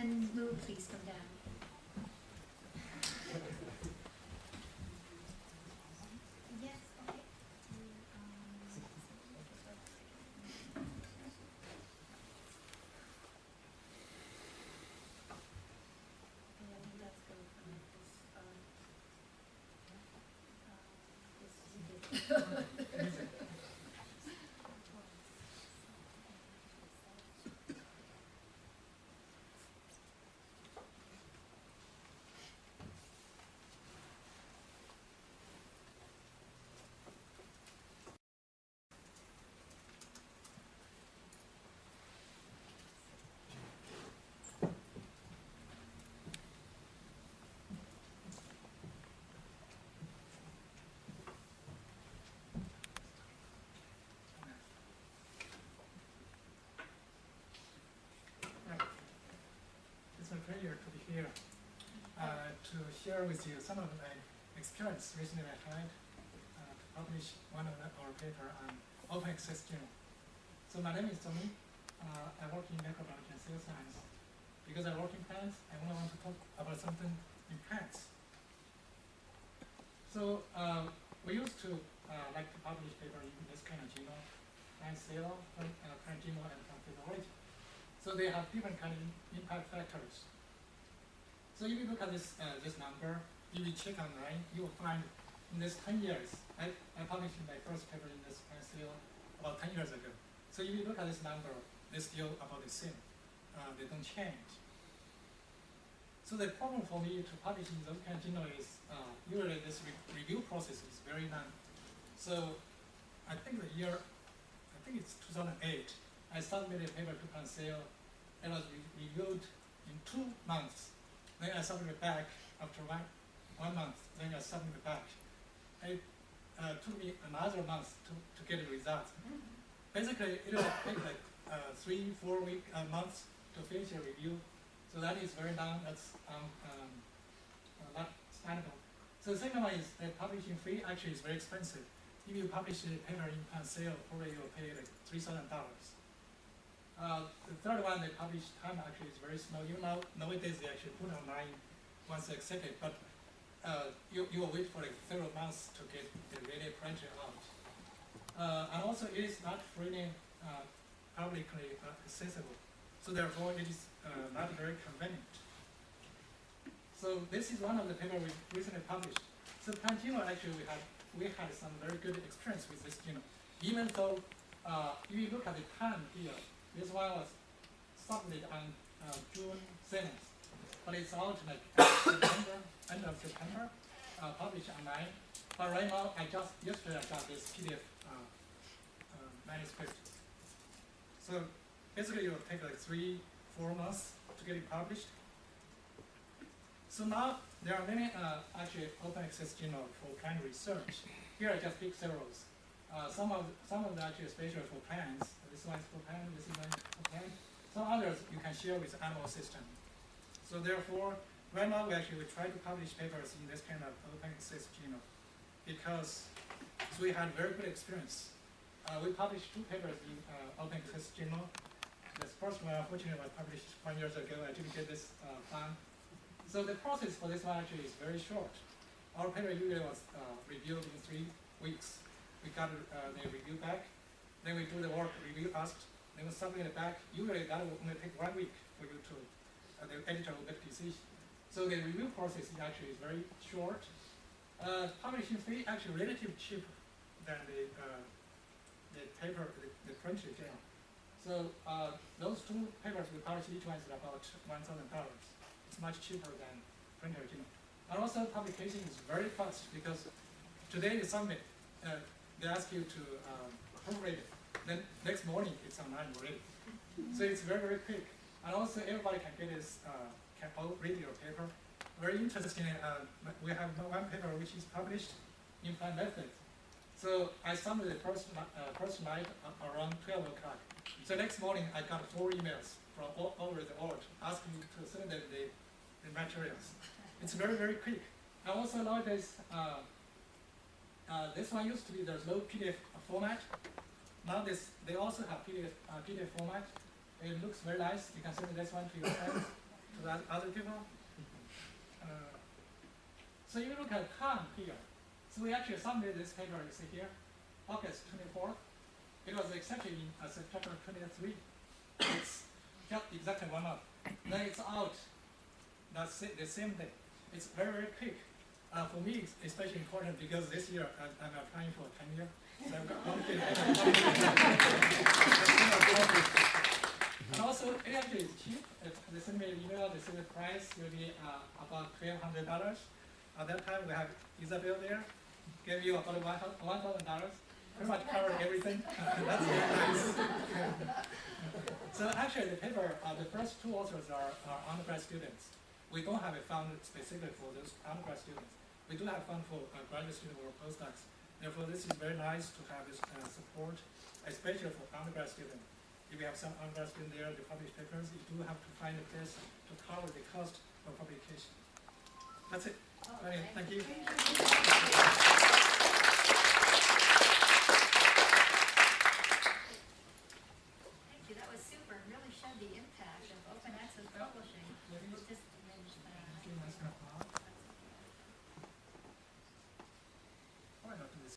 Zhonglin Mou, please come down. Yes, okay. It's a pleasure to be here to share with you some of my experience recently I had to publish one of our paper on open access genome. So my name is Zhonglin. I work in microbiology and cell science. Because I work in plants, I only want to talk about something in plants. So we used to like to publish paper in this kind of genome, plant cell, plant genome, and plant physiology. So they have different kind of impact factors. So if you look at this this number, if you check online, you will find in this 10 years, I published my first paper in this plant cell about 10 years ago. So if you look at this number, they're still about the same. They don't change. So the problem for me to publish in those kind of genome is usually this review process is very long. So I think it's 2008. I submitted a paper to plant cell. It was reviewed in 2 months. Then I submitted back after one month. Then I submitted back. It took me another month to get a result. Basically, it will take like 3-4 months to finish a review. So that is very long. That's not standable. So the second one is that publishing fee actually is very expensive. If you publish a paper in plant cell, probably you'll pay like $3,000. The third one, the publish time actually is very small. You know, nowadays they actually put online once accepted, but you will wait for like several months to get the really printed out. And also it is not freely publicly accessible. So therefore it is not very convenient. So this is one of the papers we recently published. So plant genome actually we had some very good experience with this genome. Even though if you look at the time here, this one was submitted on June 7th, but it's out like end of September, published online. But right now, yesterday I got this PDF manuscript. So basically, it will take like 3-4 months to get it published. So now there are many actually open access genome for plant research. Here I just pick several. Some of them actually special for plants. This one is for plants. This is one for plants. Some others you can share with animal system. So therefore, right now we try to publish papers in this kind of open access genome because we had very good experience. We published 2 papers in open access genome. The first one, unfortunately, was published 1 year ago. I didn't get this fund. So the process for this one actually is very short. Our paper usually was reviewed in 3 weeks. We got the review back. Then we do the work, review asked. Then we submit it back. Usually that will only take 1 week for you to, the editor will make a decision. So the review process is actually very short. Publishing fee actually relatively cheap than the paper, the printed journal. So those 2 papers we published, each one is about $1,000. It's much cheaper than printed journal. And also publication is very fast because today you submit, they ask you to proofread it. Then next morning it's online already. So it's very, very quick. And also everybody can get this, can all read your paper. Very interesting, we have one paper which is published in plant methods. So I submitted the first night around 12 o'clock. So next morning I got 4 emails from all over the world asking me to send them the materials. It's very, very quick. And also nowadays, this one used to be there's no PDF format. Now they also have PDF format. It looks very nice. You can send this one to your friends. to the other people. So you look at time here. So we actually submitted this paper, you see here, August 24th. It was accepted in September 23. It's just exactly 1 month. Then it's out the same day. It's very, very quick. For me, it's especially important because this year I'm applying for a tenure. So I've got 1 kid. And also, it actually is cheap. They send me an email, they say the price will be about $1,200. At that time, we have Isabel there, gave you about $1,000. Pretty much covered everything. That's very nice. So actually, the paper, the first 2 authors are undergrad students. We don't have a fund specific for those undergrad students. We do have fund for graduate students or postdocs. Therefore, this is very nice to have this support, especially for undergrad students. If you have some undergrad students there, they publish papers, you do have to find a place to cover the cost of publication. That's it. Okay. Thank you. Thank you.